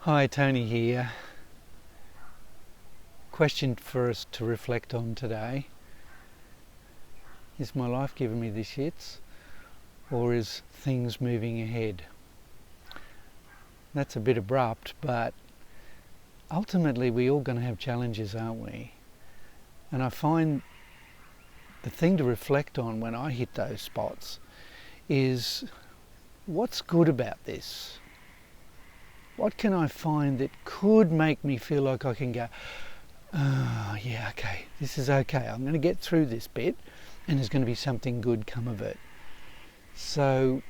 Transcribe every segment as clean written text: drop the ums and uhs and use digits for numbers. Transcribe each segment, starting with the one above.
Hi, Tony here. Question for us to reflect on today. Is my life giving me the shits, or is things moving ahead? That's a bit abrupt, but ultimately we're all going to have challenges, aren't we? And I find the thing to reflect on when I hit those spots is, what's good about this? What can I find that could make me feel like I can go, oh yeah, okay, this is okay, I'm going to get through this bit and there's going to be something good come of it. So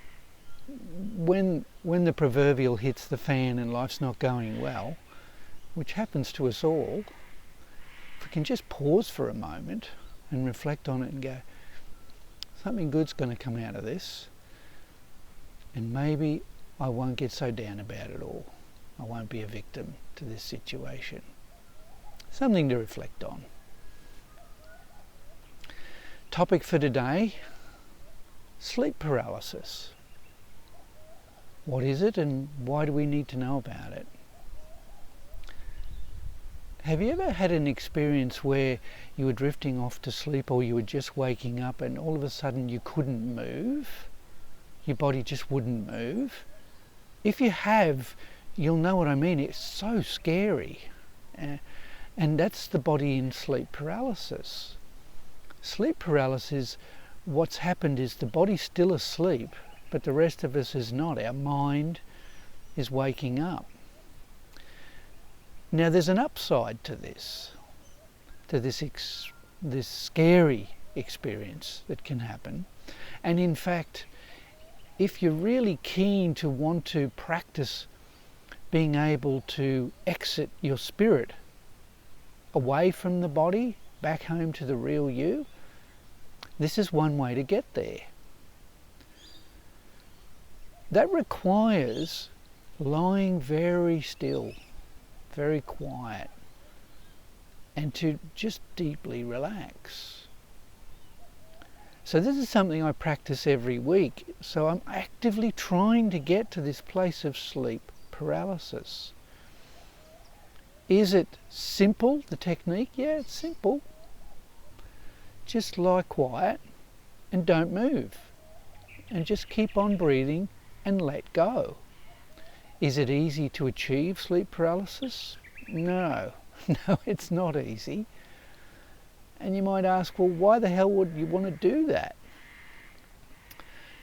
when the proverbial hits the fan and life's not going well, which happens to us all, if we can just pause for a moment and reflect on it and go, something good's going to come out of this, and maybe I won't get so down about it all. I won't be a victim to this situation. Something to reflect on. Topic for today, sleep paralysis. What is it and why do we need to know about it? Have you ever had an experience where you were drifting off to sleep, or you were just waking up and all of a sudden you couldn't move? Your body just wouldn't move? If you have, you'll know what I mean. It's so scary. And that's the body in sleep paralysis. Sleep paralysis, what's happened is the body's still asleep, but the rest of us is not. Our mind is waking up. Now there's an upside to this scary experience that can happen. And in fact, if you're really keen to want to practice being able to exit your spirit away from the body, back home to the real you, this is one way to get there. That requires lying very still, very quiet, and to just deeply relax. So this is something I practice every week. So I'm actively trying to get to this place of sleep paralysis. Is it simple, the technique? Yeah, it's simple. Just lie quiet and don't move. And just keep on breathing and let go. Is it easy to achieve sleep paralysis? No, no, it's not easy. And you might ask, well, why the hell would you want to do that?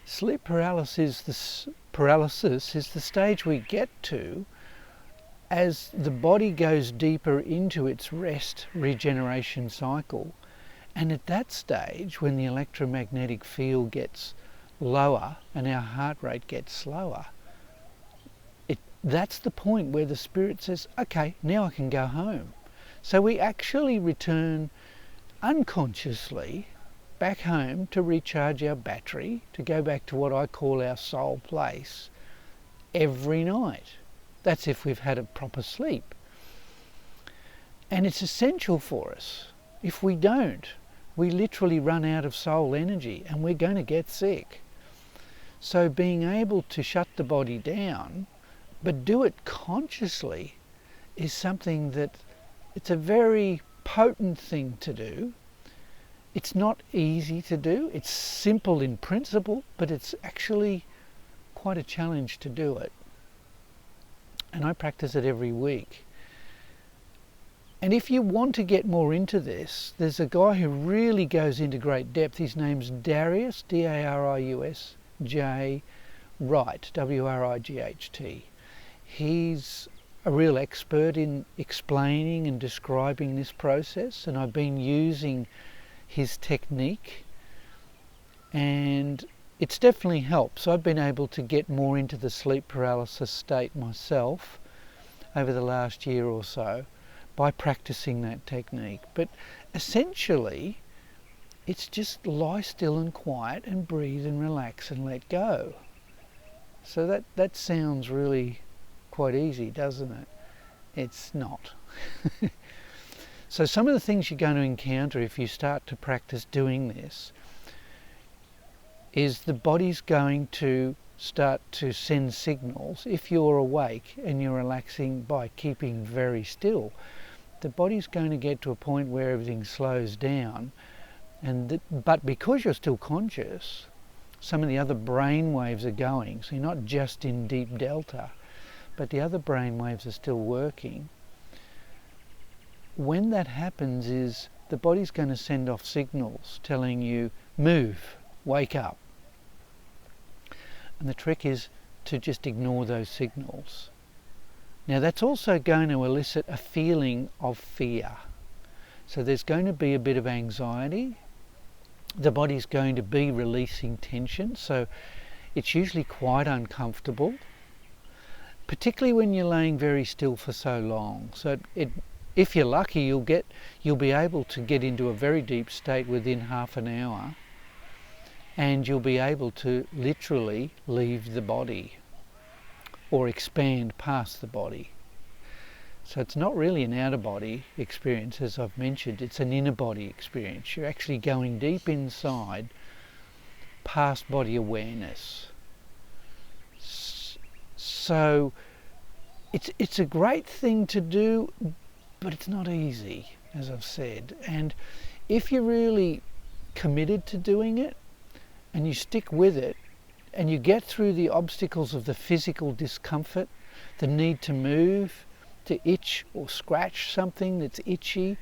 Sleep paralysis is the stage we get to as the body goes deeper into its rest regeneration cycle. And at that stage, when the electromagnetic field gets lower and our heart rate gets slower, that's the point where the spirit says, okay, now I can go home. So we actually return unconsciously back home to recharge our battery, to go back to what I call our soul place every night. That's if we've had a proper sleep. And it's essential for us. If we don't, we literally run out of soul energy and we're going to get sick. So being able to shut the body down, but do it consciously, is something that it's a very potent thing to do. It's not easy to do. It's simple in principle, but it's actually quite a challenge to do it. And I practice it every week. And if you want to get more into this, there's a guy who really goes into great depth. His name's Darius, D-A-R-I-U-S, J. Wright, W-R-I-G-H-T. He's a real expert in explaining and describing this process, and I've been using his technique, and it's definitely helped. So I've been able to get more into the sleep paralysis state myself over the last year or so by practicing that technique. But essentially, it's just lie still and quiet and breathe and relax and let go. So that sounds really quite easy, doesn't it? It's not. So some of the things you're going to encounter if you start to practice doing this is the body's going to start to send signals, if you're awake and you're relaxing by keeping very still, the body's going to get to a point where everything slows down. But because you're still conscious, some of the other brain waves are going, so you're not just in deep delta, but the other brain waves are still working. When that happens is the body's going to send off signals telling you, move, wake up. And the trick is to just ignore those signals. Now that's also going to elicit a feeling of fear. So there's going to be a bit of anxiety. The body's going to be releasing tension, so it's usually quite uncomfortable, particularly when you're laying very still for so long. So if you're lucky, you'll be able to get into a very deep state within half an hour, and you'll be able to literally leave the body or expand past the body. So it's not really an outer body experience, as I've mentioned, it's an inner body experience. You're actually going deep inside, past body awareness. So it's a great thing to do, but it's not easy, as I've said. And if you're really committed to doing it, and you stick with it, and you get through the obstacles of the physical discomfort, the need to move, to itch or scratch something that's itchy,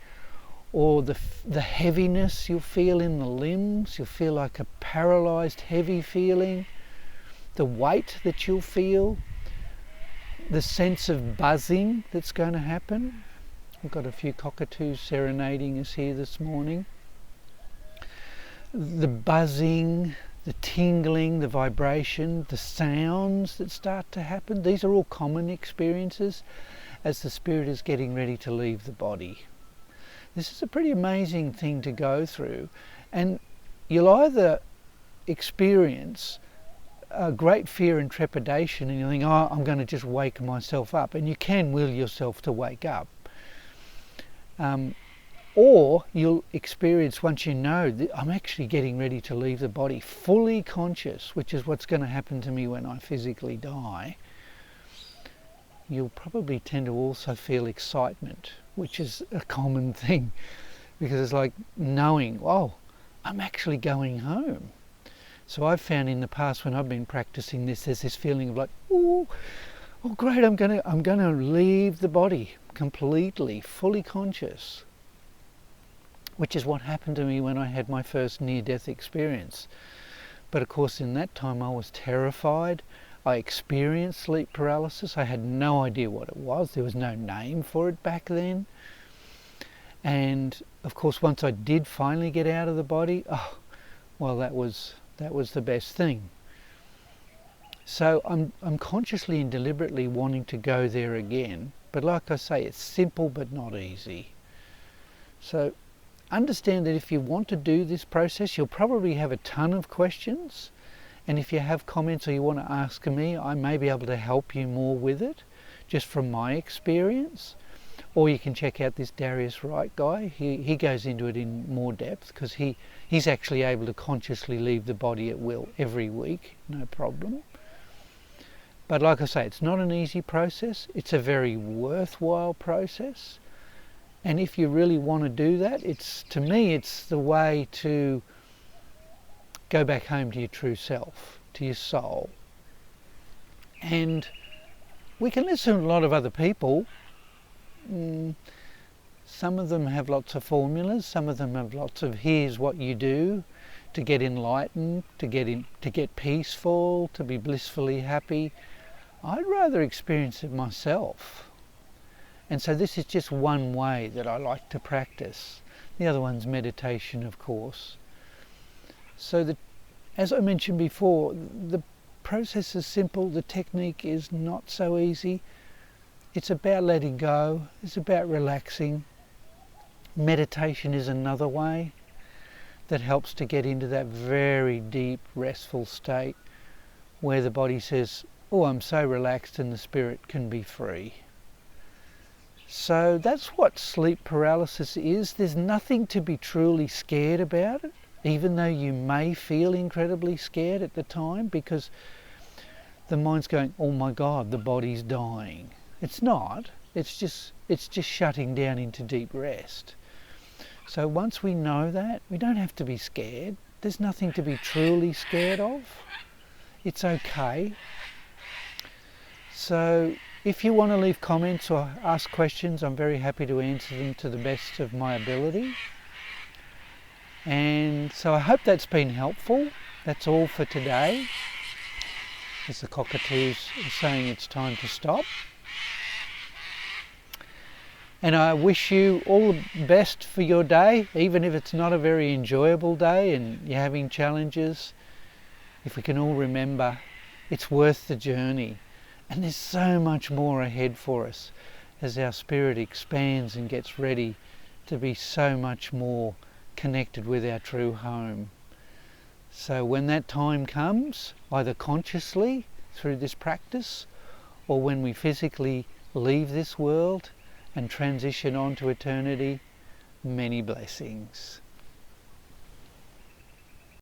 or the heaviness you'll feel in the limbs, you'll feel like a paralyzed heavy feeling, the weight that you'll feel, the sense of buzzing that's going to happen. We've got a few cockatoos serenading us here this morning. The buzzing, the tingling, the vibration, the sounds that start to happen, these are all common experiences as the spirit is getting ready to leave the body. This is a pretty amazing thing to go through, and you'll either experience a great fear and trepidation and you think, oh, I'm going to just wake myself up, and you can will yourself to wake up. Or you'll experience, once you know that I'm actually getting ready to leave the body, fully conscious, which is what's going to happen to me when I physically die, you'll probably tend to also feel excitement, which is a common thing, because it's like knowing, oh, I'm actually going home. So I've found in the past when I've been practicing this, there's this feeling of like, oh great, I'm gonna leave the body completely, fully conscious, which is what happened to me when I had my first near-death experience. But of course in that time I was terrified. I experienced sleep paralysis. I had no idea what it was. There was no name for it back then. And of course once I did finally get out of the body, oh, well that was the best thing. So I'm consciously and deliberately wanting to go there again. But like I say, it's simple but not easy. So understand that if you want to do this process, you'll probably have a ton of questions. And if you have comments or you want to ask me, I may be able to help you more with it, just from my experience. Or you can check out this Darius Wright guy. He goes into it in more depth, because he's actually able to consciously leave the body at will every week, no problem. But like I say, it's not an easy process. It's a very worthwhile process. And if you really want to do that, to me, it's the way to go back home to your true self, to your soul. And we can listen to a lot of other people. Some of them have lots of formulas, some of them have lots of here's what you do to get enlightened, to get peaceful, to be blissfully happy. I'd rather experience it myself. And so this is just one way that I like to practice. The other one's meditation, of course. So as I mentioned before, the process is simple, the technique is not so easy. It's about letting go, it's about relaxing. Meditation is another way that helps to get into that very deep, restful state where the body says, oh, I'm so relaxed, and the spirit can be free. So that's what sleep paralysis is. There's nothing to be truly scared about it, even though you may feel incredibly scared at the time, because the mind's going, oh my God, the body's dying. It's not. It's just shutting down into deep rest. So once we know that, we don't have to be scared. There's nothing to be truly scared of. It's okay. So if you want to leave comments or ask questions, I'm very happy to answer them to the best of my ability. And so I hope that's been helpful. That's all for today. As the cockatoos are saying it's time to stop. And I wish you all the best for your day, even if it's not a very enjoyable day and you're having challenges. If we can all remember, it's worth the journey. And there's so much more ahead for us as our spirit expands and gets ready to be so much more connected with our true home. So when that time comes, either consciously through this practice, or when we physically leave this world and transition on to eternity, many blessings.